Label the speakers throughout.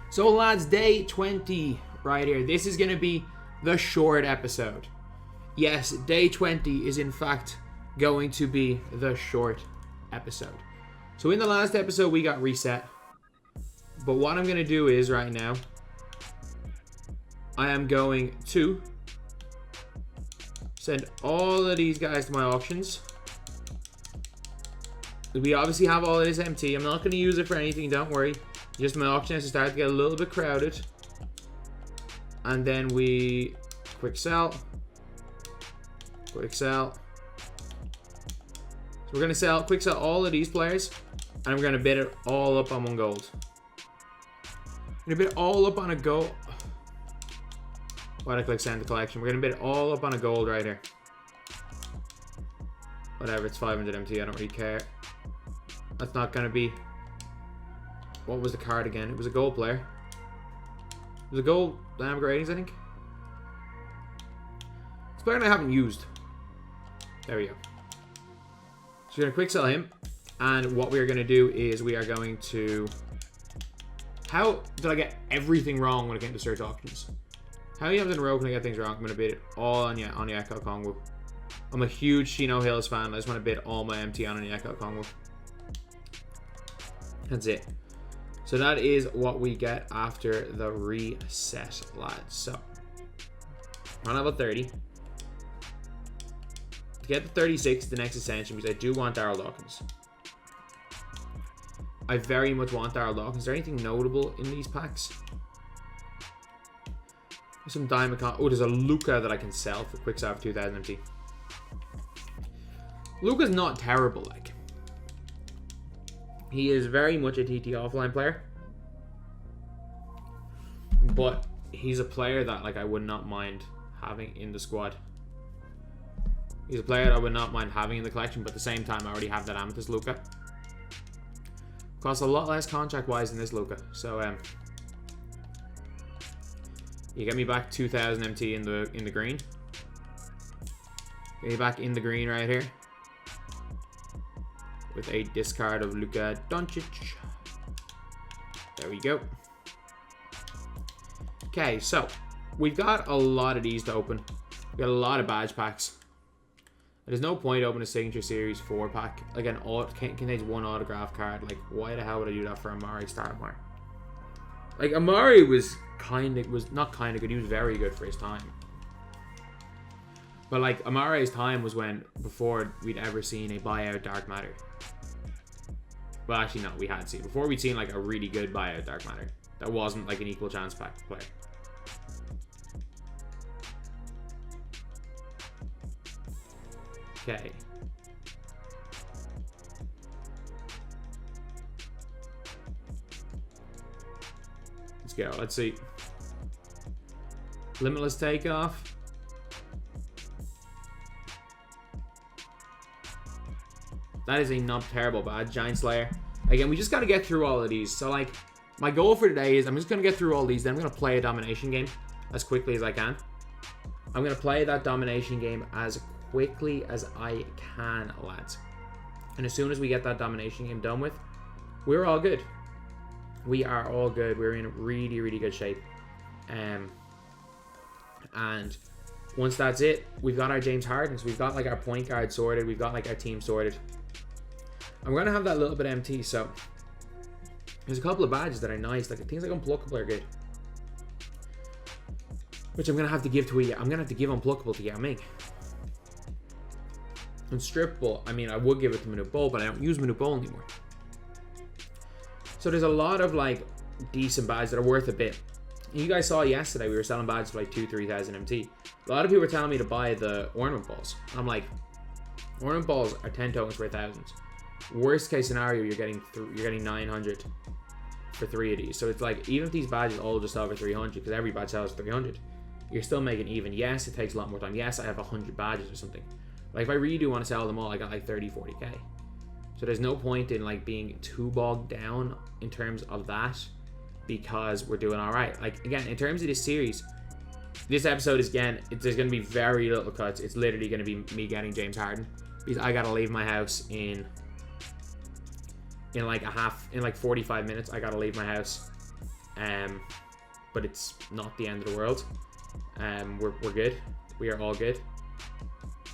Speaker 1: So lads, day 20 right here. This is going to be the short episode. Yes, day 20 is in fact going to be the short episode. So in the last episode we got reset. But what I'm going to do is right now, I am going to send all of these guys to my auctions. We obviously have all of this empty. I'm not going to use it for anything, don't worry. Just my auction has to start to get a little bit crowded. And then we quick sell. Quick sell. So we're going to quick sell all of these players. And we're going to bid it all up on one gold. We're going to bid it all up on a gold. Why did I click send to collection? We're going to bid it all up on a gold right here. Whatever, it's 500 MT. I don't really care. That's not going to be... What was the card again? It was a gold player. It was a gold dynamic ratings, I think. It's a player I haven't used. There we go. So we're going to quick sell him. And what we are going to do is we are going to... How did I get everything wrong when it came to search auctions? How many times in a row can I get things wrong? I'm going to bid it all on the Echo Kongwu. I'm a huge Chino Hills fan. I just want to bid all my MT on the Echo Kongwu. That's it. So that is what we get after the reset, lads. So, we're on level 30. To get to 36, the next ascension, because I do want Darryl Dawkins. I very much want Darryl Dawkins. Is there anything notable in these packs? There's some diamond... Oh, there's a Luca that I can sell for quick sell for 2000 MT. Luca's not terrible, like. He is very much a TT offline player. But he's a player that like I would not mind having in the squad. He's a player that I would not mind having in the collection, but at the same time I already have that Amethyst Luca. Costs a lot less contract wise than this Luca. So you get me back 2000 MT in the green. Get me back in the green right here. With a discard of Luca Doncic. There we go. Okay, so we've got a lot of these to open. We got a lot of badge packs. There's no point opening a Signature Series 4 pack. Like an contains one autograph card. Like, why the hell would I do that for Amari Stoudemire? Like, Amari was not kind of good. He was very good for his time. But like, Amari's time was before we'd ever seen a buyout Dark Matter. Well, actually, no, we had seen. Before we'd seen like a really good buyout Dark Matter. That wasn't like an equal chance pack player. Okay. Let's go. Let's see. Limitless Takeoff. That is a not terrible badge. Giant Slayer. Again, we just got to get through all of these. So, like, my goal for today is I'm just going to get through all these. Then I'm going to play a domination game as quickly as I can. I'm going to play that domination game as quickly as I can, lads. And as soon as we get that domination game done with, we're all good. We are all good. We're in really, really good shape. And once that's it, we've got our James Hardens. We've got, like, our point guard sorted. We've got, like, our team sorted. I'm going to have that little bit empty, so there's a couple of badges that are nice. Like, things like Unpluckable are good. Which I'm going to have to give to I'm going to have to give Unpluckable to Yao Ming. Unstrippable, I mean, I would give it to Manute Bol, but I don't use Manute Bol anymore. So there's a lot of, like, decent badges that are worth a bit. You guys saw yesterday, we were selling badges for, like, 2,000-3,000 MT. A lot of people were telling me to buy the Ornament Balls. I'm like, Ornament Balls are 10 tokens for 1,000. Worst case scenario, you're getting 900 for 3 of these. So it's like, even if these badges all just over 300, because every badge sells 300, you're still making even. Yes, it takes a lot more time. Yes, I have 100 badges or something. Like, if I really do want to sell them all, I got like 30-40k. So there's no point in like being too bogged down in terms of that, because we're doing all right. Like, again, in terms of this series, this episode is, again, there's going to be very little cuts. It's literally going to be me getting James Harden, because I got to leave my house in like 45 minutes. I got to leave my house. But it's not the end of the world. We're good. We are all good.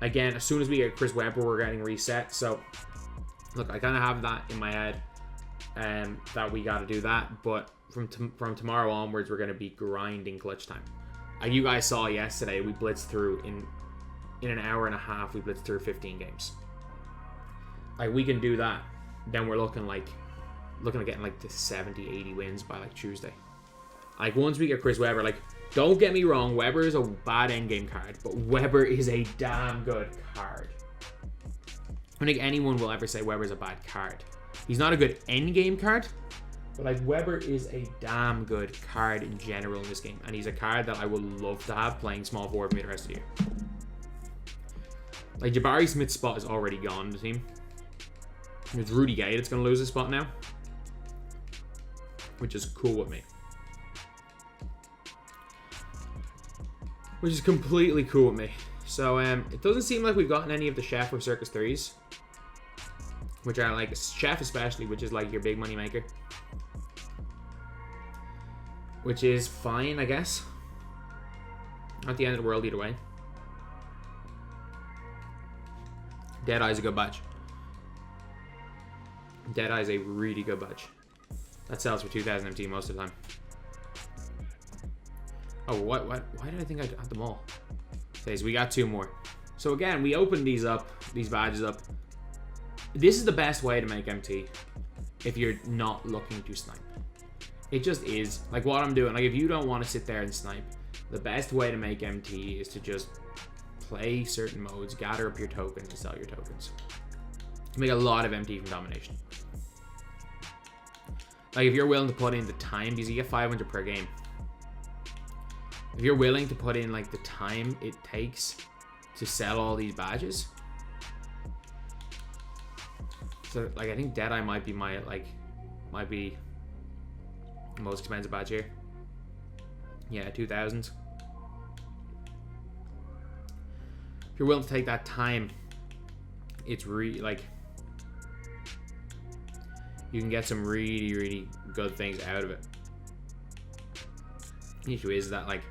Speaker 1: Again, as soon as we get Chris Webber, we're getting reset. So, look, I kind of have that in my head, that we got to do that. But from tomorrow onwards, we're going to be grinding clutch time. You guys saw yesterday, we blitzed through in an hour and a half. We blitzed through 15 games. Like, we can do that. Then we're looking at getting like the 70, 80 wins by like Tuesday. Like, once we get Chris Webber, like, don't get me wrong, Webber is a bad endgame card, but Webber is a damn good card. I don't think anyone will ever say Webber is a bad card. He's not a good endgame card, but like, Webber is a damn good card in general in this game, and he's a card that I would love to have playing small forward for me the rest of the year. Like, Jabari Smith's spot is already gone in the team. It's Rudy Gay that's going to lose his spot now, which is cool with me. Which is completely cool with me. So, it doesn't seem like we've gotten any of the Chef or Circus 3s. Which are like, Chef especially, which is like your big money maker. Which is fine, I guess. Not the end of the world either way. Deadeye's a good badge. Deadeye's a really good badge. That sells for 2,000 MT most of the time. Oh, what? Why did I think I had them all? Okay, so we got 2 more. So again, we opened these badges up. This is the best way to make MT if you're not looking to snipe. It just is. Like, what I'm doing, like, if you don't want to sit there and snipe, the best way to make MT is to just play certain modes, gather up your tokens, and sell your tokens. You make a lot of MT from domination. Like, if you're willing to put in the time, because you get 500 per game. If you're willing to put in like the time it takes to sell all these badges, so like, I think Deadeye might be the most expensive badge here. Yeah, 2,000. If you're willing to take that time, it's really like, you can get some really, really good things out of it. The issue is that, like,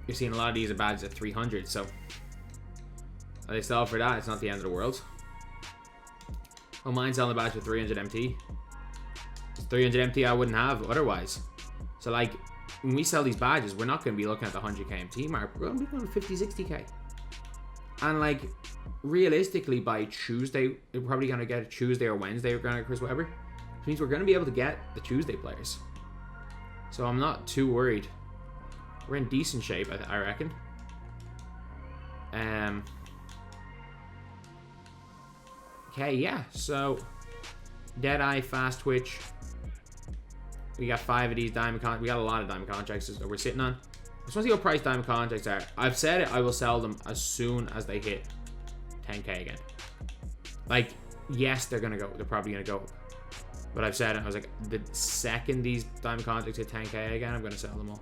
Speaker 1: you're seeing a lot of these badges at 300, so they sell for that. It's not the end of the world. I don't mind selling the badge for 300 MT. It's 300 MT I wouldn't have otherwise. So, like, when we sell these badges, we're not going to be looking at the 100k MT mark. We're going to be going 50, 60k. And, like, realistically, by Tuesday, we're probably going to get a Tuesday or Wednesday, we're going to get Chris Webber. Which means we're going to be able to get the Tuesday players. So I'm not too worried. We're in decent shape, I reckon. Okay, yeah. So Deadeye, Fast Twitch. We got 5 of these diamond contracts. We got a lot of diamond contracts that we're sitting on. I just want to see what price diamond contracts are. I've said it. I will sell them as soon as they hit 10k again. Like, yes, they're gonna go. They're probably gonna go up. But I've said it. I was like, the second these diamond contracts hit 10k again, I'm gonna sell them all.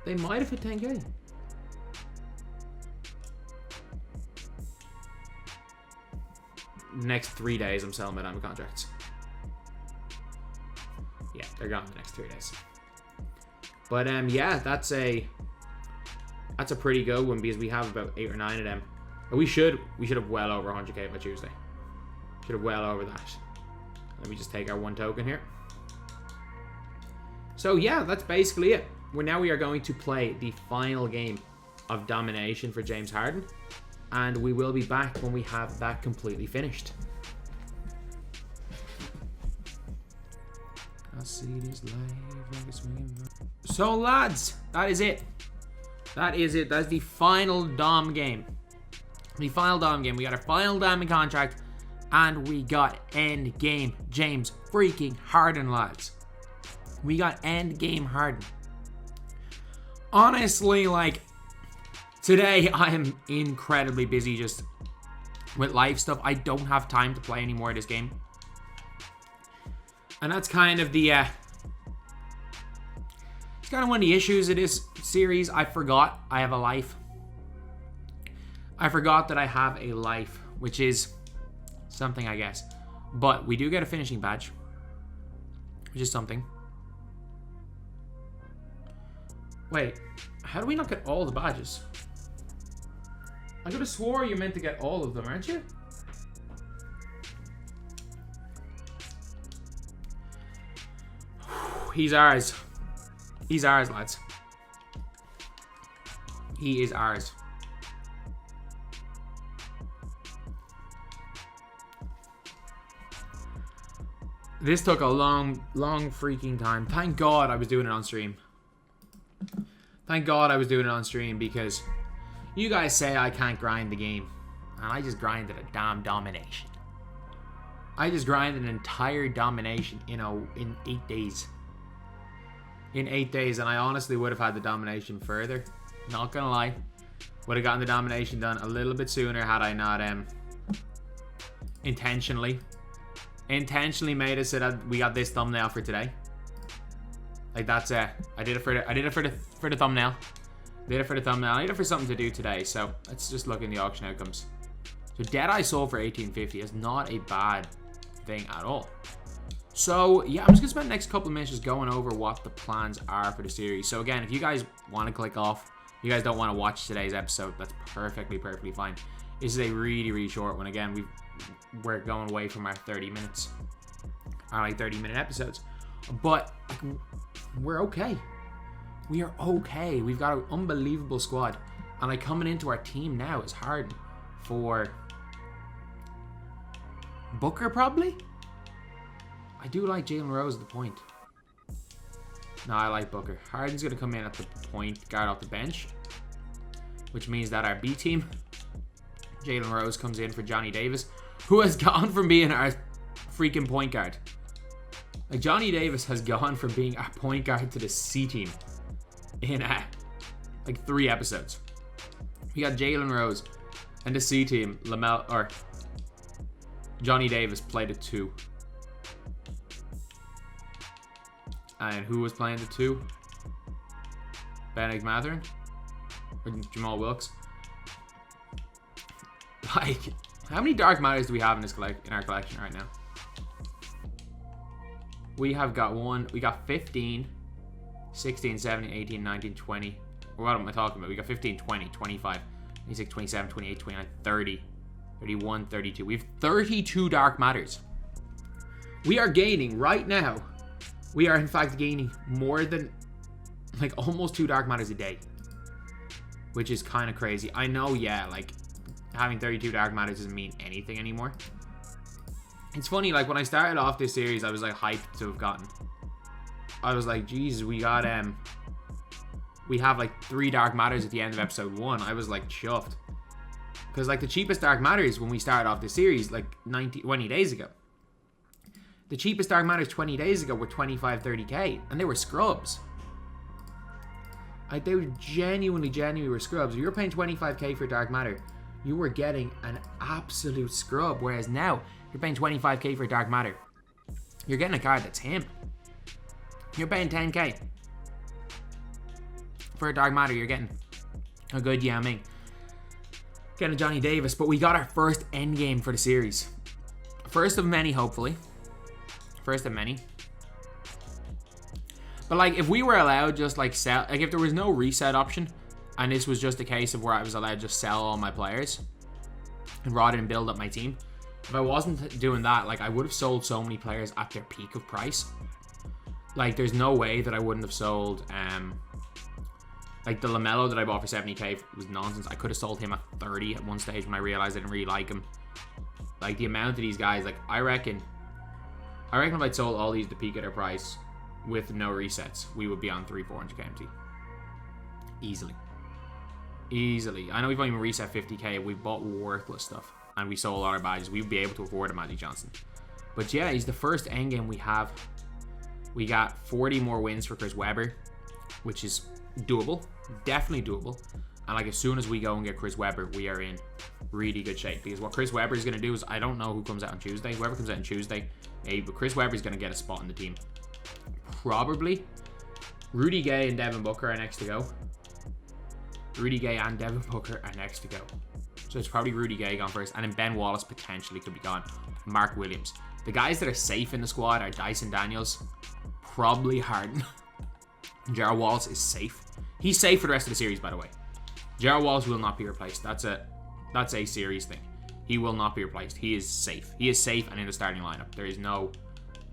Speaker 1: They might have hit 10k. Next 3 days, I'm selling my diamond contracts. Yeah, they're gone the next 3 days. But yeah, that's a pretty good one because we have about 8 or 9 of them. But we should have well over 100k by Tuesday. Should have well over that. Let me just take our 1 token here. So yeah, that's basically it. Now we are going to play the final game of domination for James Harden, and we will be back when we have that completely finished. I see this life. So lads, that is it. That is it. That's the final Dom game. The final Dom game. We got our final diamond contract, and we got end game James freaking Harden, lads. We got end game Harden. Honestly, like, today I am incredibly busy just with life stuff. I don't have time to play any more of this game. And that's kind of the it's kind of one of the issues of this series. I forgot I have a life. I forgot that I have a life, which is something, I guess. But we do get a finishing badge. which is something. Wait, how do we not get all the badges? I could have swore you're meant to get all of them, aren't you? He's ours. He's ours, lads. He is ours. This took a long freaking time. Thank God I was doing it on stream. Thank God I was doing it on stream, because you guys say I can't grind the game. And I just grinded a damn domination. I just grinded an entire domination, in 8 days. In 8 days, and I honestly would have had the domination further. Not gonna lie. Would have gotten the domination done a little bit sooner had I not intentionally made it so that we got this thumbnail for today. Like, that's I did it for the thumbnail. Did it for the thumbnail. I did it for something to do today. So let's just look in the auction outcomes. So Deadeye sold for 1850 is not a bad thing at all. So yeah, I'm just gonna spend the next couple of minutes just going over what the plans are for the series. So again, if you guys want to click off, you guys don't want to watch today's episode, that's perfectly fine. This is a really short one. Again, we're going away from our 30 minutes, our 30-minute episodes, but we're okay. We are okay. We've got an unbelievable squad, and coming into our team now is hard for Booker probably. I do like Jalen Rose at the point. No, I like Booker. Harden's going to come in at the point guard off the bench, which means that our B team, Jalen Rose comes in for Johnny Davis, who has gone from being our freaking point guard. Like, Johnny Davis has gone from being our point guard to the C team in 3 episodes. We got Jalen Rose and the C team, Johnny Davis played a 2. And who was playing the 2? Benedict Mathurin? Or Jamal Wilkes? Like, how many Dark Matters do we have in our collection right now? We have got we got 15, 16, 17, 18, 19, 20. What am I talking about? We got 15, 20, 25, 26, 27, 28, 29, 30, 31, 32. We have 32 Dark Matters. We are gaining right now. We are in fact gaining more than almost 2 Dark Matters a day, which is kind of crazy. I know, yeah, having 32 Dark Matters doesn't mean anything anymore. It's funny, when I started off this series, I was hyped to have gotten. I was like, Jesus, we got we have 3 Dark Matters at the end of episode 1. I was chuffed, because the cheapest Dark Matters when we started off this series 20 days ago. The cheapest Dark Matters 20 days ago were 25, 30k, and they were scrubs. They were genuinely were scrubs. If you were paying 25k for Dark Matter, you were getting an absolute scrub. Whereas now, you're paying 25k for Dark Matter, you're getting a card that's him. You're paying 10k for a Dark Matter, you're getting a good Yao Ming, getting a Johnny Davis. But we got our first endgame for the series. First of many, hopefully. First of many. But if we were allowed just sell, if there was no reset option, and this was just a case of where I was allowed to just sell all my players and rather than build up my team, if I wasn't doing that, I would have sold so many players at their peak of price. There's no way that I wouldn't have sold the LaMelo that I bought for 70k was nonsense. I could have sold him at 30 at one stage when I realized I didn't really like him. The amount of these guys, I reckon if I'd sold all these at the peak of their price with no resets, we would be on 300-400 KMT. Easily. I know we've only been reset 50k. We've bought worthless stuff. And we sold all our badges. We would be able to afford a Magic Johnson. But yeah, he's the first endgame we have. We got 40 more wins for Chris Webber, which is doable. Definitely doable. And as soon as we go and get Chris Webber, we are in really good shape. Because what Chris Webber is going to do is, I don't know who comes out on Tuesday. Whoever comes out on Tuesday, maybe, but Chris Webber is going to get a spot in the team. Probably. Rudy Gay and Devin Booker are next to go. Rudy Gay and Devin Booker are next to go. So it's probably Rudy Gay gone first. And then Ben Wallace potentially could be gone. Mark Williams. The guys that are safe in the squad are Dyson Daniels, probably Harden. Jarrett Wallace is safe. He's safe for the rest of the series, by the way. Jarrett Wallace will not be replaced. That's a series thing. He will not be replaced. He is safe. He is safe and in the starting lineup. There is no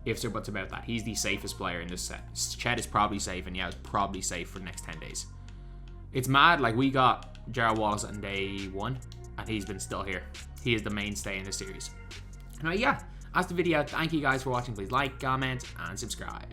Speaker 1: ifs or buts about that. He's the safest player in this set. Chet is probably safe, and yeah, it's probably safe for the next 10 days. It's mad. Like, we got Jarrett Wallace on day 1, and he's been still here. He is the mainstay in this series. Now, yeah, that's the video. Thank you guys for watching. Please like, comment, and subscribe.